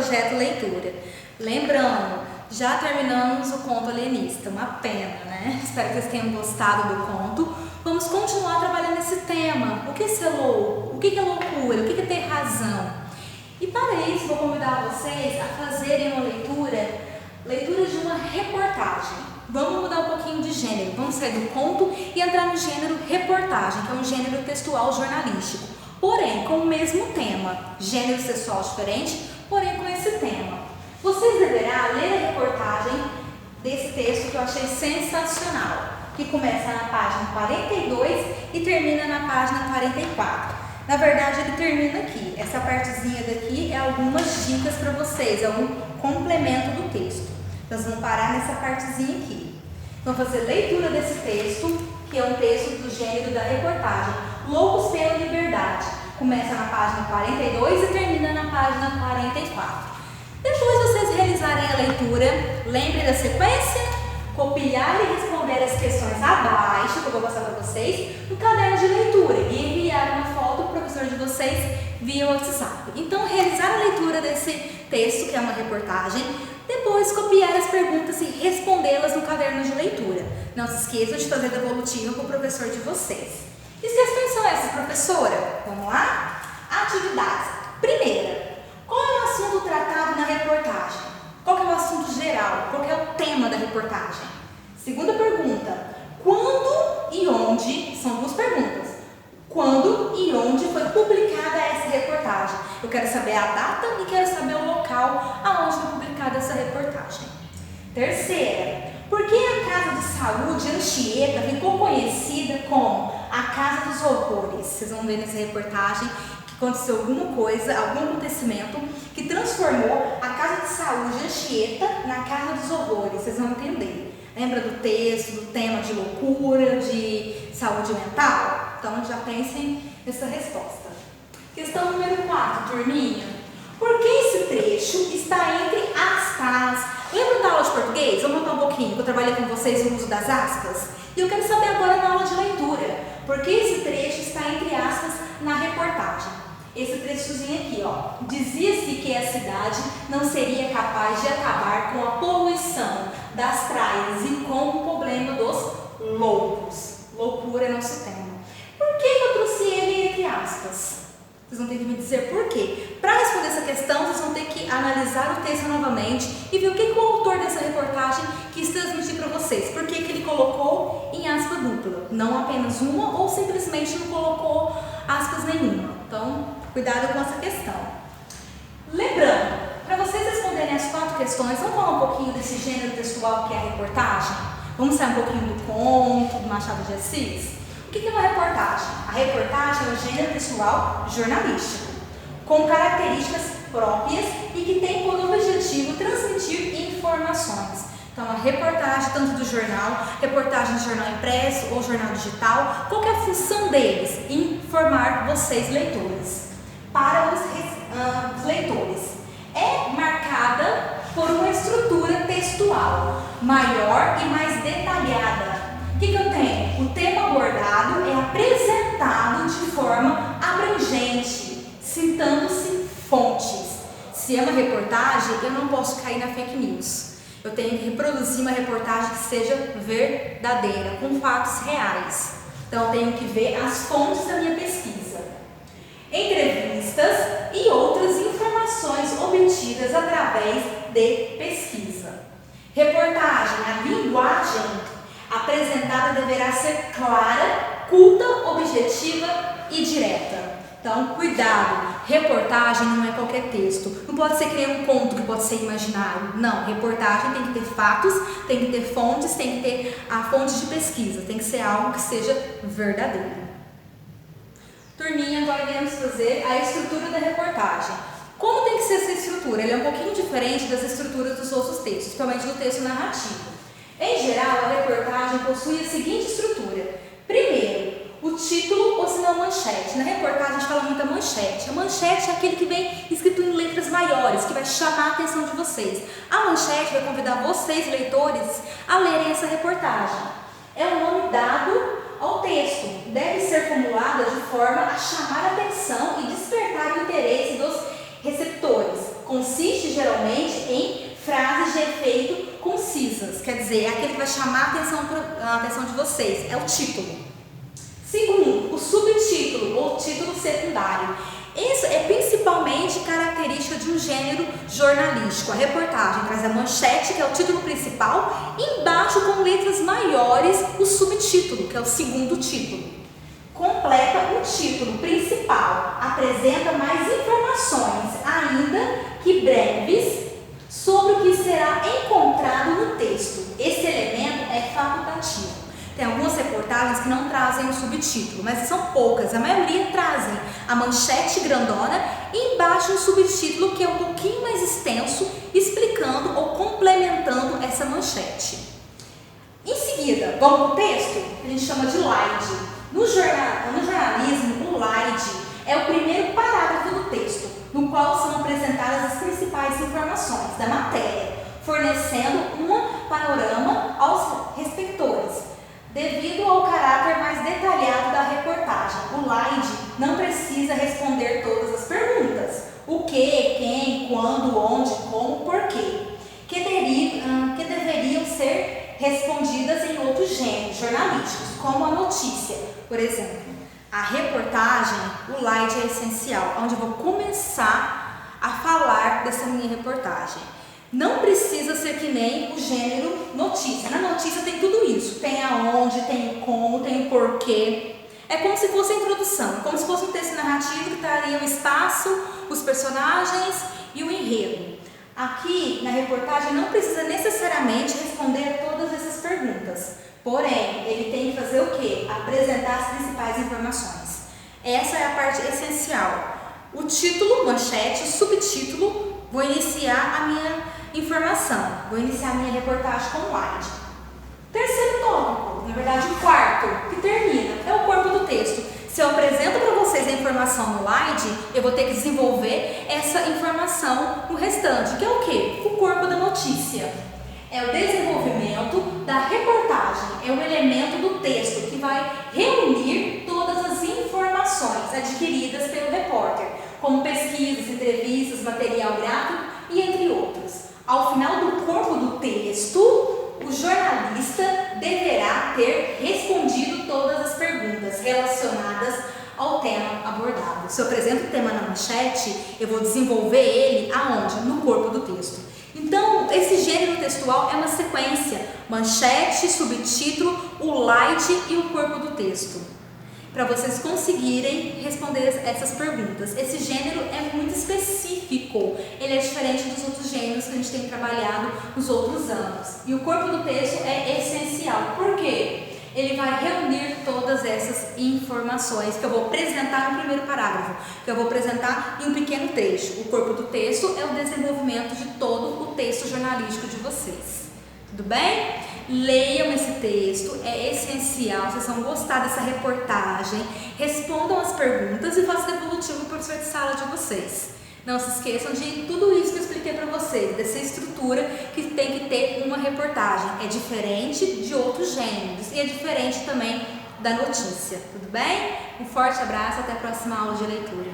projeto Leitura. Lembrando, já terminamos o conto alienista, uma pena, né? Espero que vocês tenham gostado do conto. Vamos continuar trabalhando esse tema. O que é ser louco? O que é loucura? O que é ter razão? E para isso, vou convidar vocês a fazerem uma leitura de uma reportagem. Vamos mudar um pouquinho de gênero, vamos sair do conto e entrar no gênero reportagem, que é um gênero textual jornalístico, porém com o mesmo tema, gênero textual diferente, porém com esse tema. Vocês deverão ler a reportagem desse texto que eu achei sensacional, que começa na página 42 e termina na página 44. Na verdade, ele termina aqui. Essa partezinha daqui é algumas dicas para vocês, é um complemento do texto. Nós vamos parar nessa partezinha aqui. Vamos fazer leitura desse texto, que é um texto do gênero da reportagem. Loucos pela Liberdade. Começa na página 42 e termina na página 44. Depois de vocês realizarem a leitura, lembrem da sequência, copiar e responder as questões abaixo, que eu vou mostrar para vocês, no caderno de leitura e enviar uma foto para o professor de vocês via WhatsApp. Então, realizar a leitura desse texto, que é uma reportagem, depois copiar as perguntas e respondê-las no caderno de leitura. Não se esqueçam de fazer devolutiva para o professor de vocês. E que questões são essas, professora? Vamos lá? Atividades. Primeira, qual é o assunto tratado na reportagem? Qual é o assunto geral? Qual é o tema da reportagem? Segunda pergunta, quando e onde, são duas perguntas. Quando e onde foi publicada essa reportagem? Eu quero saber a data e quero saber o local aonde foi publicada essa reportagem. Terceira, por que a Casa de Saúde Anchieta ficou conhecida como a Casa dos Horrores? Vocês vão ver nessa reportagem que aconteceu alguma coisa, algum acontecimento que transformou a Casa de Saúde Anchieta na Casa dos Horrores. Vocês vão entender. Lembra do texto, do tema de loucura, de saúde mental? Então já pensem nessa resposta. Questão número 4, turminha. Por que esse trecho está entre aspas? Lembra da aula de português? Vamos voltar um pouquinho, que eu trabalhei com vocês no uso das aspas. E eu quero saber agora na aula de leitura. Por que esse trecho está entre aspas na reportagem? Esse trechozinho aqui, ó. Dizia-se que a cidade não seria capaz de acabar com a poluição das praias e com o problema dos loucos. Loucura é nosso tema. Por que eu trouxe ele entre aspas? Vocês vão ter que me dizer por quê. Para responder essa questão, vocês vão ter que analisar o texto novamente e ver o que o autor dessa reportagem quis transmitir para vocês. Por que ele colocou em aspa dupla? Não apenas uma ou simplesmente não colocou aspas nenhuma. Então, cuidado com essa questão. Lembrando, para vocês responderem as 4 questões, vamos falar um pouquinho desse gênero textual que é a reportagem? Vamos sair um pouquinho do conto, do Machado de Assis? O que é uma reportagem? A reportagem é um gênero textual jornalístico, com características próprias e que tem por objetivo transmitir informações. Então, a reportagem, tanto do jornal, reportagem de jornal impresso ou jornal digital, qual que é a função deles? Informar vocês, leitores. Para os leitores, é marcada por uma estrutura textual maior e mais detalhada. O que eu tenho? O tema abordado é apresentado de forma abrangente, citando-se fontes. Se é uma reportagem, eu não posso cair na fake news. Eu tenho que reproduzir uma reportagem que seja verdadeira, com fatos reais. Então, eu tenho que ver as fontes da minha pesquisa. Entrevistas e outras informações obtidas através de pesquisa. Reportagem, a linguagem apresentada deverá ser clara, culta, objetiva e direta. Então, cuidado, reportagem não é qualquer texto. Não pode ser que nem um conto que pode ser imaginário. Não, reportagem tem que ter fatos, tem que ter fontes, tem que ter a fonte de pesquisa. Tem que ser algo que seja verdadeiro. Turminha, agora iremos fazer a estrutura da reportagem. Como tem que ser essa estrutura? Ela é um pouquinho diferente das estruturas dos outros textos, principalmente do texto narrativo. Em geral, a reportagem possui a seguinte estrutura. Primeiro, o título ou se não manchete. Na reportagem a gente fala muito a manchete. A manchete é aquele que vem escrito em letras maiores, que vai chamar a atenção de vocês. A manchete vai convidar vocês, leitores, a lerem essa reportagem. É o nome dado ao texto. Deve ser formulada de forma a chamar a atenção e despertar o interesse dos receptores. Consiste geralmente em frases de efeito concisas, quer dizer, é aquele que vai chamar a atenção de vocês, é o título. Segundo, o subtítulo ou título secundário. Isso é principalmente característica de um gênero jornalístico. A reportagem traz a manchete, que é o título principal, e embaixo com letras maiores o subtítulo, que é o segundo título. Completa o título principal, apresenta mais informações, ainda que breves, sobre o que será encontrado no texto. Esse elemento é facultativo. Tem algumas reportagens que não trazem o subtítulo, mas são poucas. A maioria trazem a manchete grandona e embaixo um subtítulo que é um pouquinho mais extenso, explicando ou complementando essa manchete. Em seguida, vamos para o texto? A gente chama de slide. No jornalismo, o slide é o primeiro parágrafo do texto, no qual são apresentadas as principais informações da matéria, fornecendo um panorama aos receptores. Devido ao caráter mais detalhado da reportagem, o slide não precisa responder todas as perguntas: o que, quem, quando, onde, como, porquê, que deveriam ser respondidas em outros gêneros jornalísticos, como a notícia, por exemplo. A reportagem, o slide é essencial, onde eu vou começar a falar dessa minha reportagem. Não precisa ser que nem o gênero notícia. Na notícia tem tudo isso. Tem aonde, tem o como, tem o porquê. É como se fosse a introdução, como se fosse um texto narrativo que estaria o espaço, os personagens e o enredo. Aqui, na reportagem, não precisa necessariamente responder todas essas perguntas. Porém, ele tem que fazer o quê? Apresentar as principais informações. Essa é a parte essencial. O título, manchete, o subtítulo, vou iniciar a minha informação, vou iniciar a minha reportagem com o slide. Terceiro tópico, na verdade o quarto, que termina, é o corpo do texto. Se eu apresento para vocês a informação no slide, eu vou ter que desenvolver essa informação no restante, que é o quê? O corpo da notícia. É o desenvolvimento da reportagem, é o elemento do texto que vai reunir todas as informações adquiridas pelo repórter, como pesquisas, entrevistas, material gráfico e entre outros. Ao final do corpo do texto, o jornalista deverá ter respondido todas as perguntas relacionadas ao tema abordado. Se eu apresento o tema na manchete, eu vou desenvolver ele aonde? No corpo do texto. Então, esse gênero textual é uma sequência: manchete, subtítulo, o slide e o corpo do texto, para vocês conseguirem responder essas perguntas. Esse gênero é muito específico, ele é diferente dos outros gêneros que a gente tem trabalhado nos outros anos. E o corpo do texto é essencial. Por quê? Ele vai reunir todas essas informações que eu vou apresentar no primeiro parágrafo, que eu vou apresentar em um pequeno trecho. O corpo do texto é o desenvolvimento de todo o texto jornalístico de vocês. Tudo bem? Leiam esse texto, é essencial, vocês vão gostar dessa reportagem, respondam as perguntas e façam devolutivo para o professor de sala de vocês. Não se esqueçam de tudo isso que eu expliquei para vocês, dessa estrutura que tem que ter uma reportagem. É diferente de outros gêneros e é diferente também da notícia, tudo bem? Um forte abraço, até a próxima aula de leitura.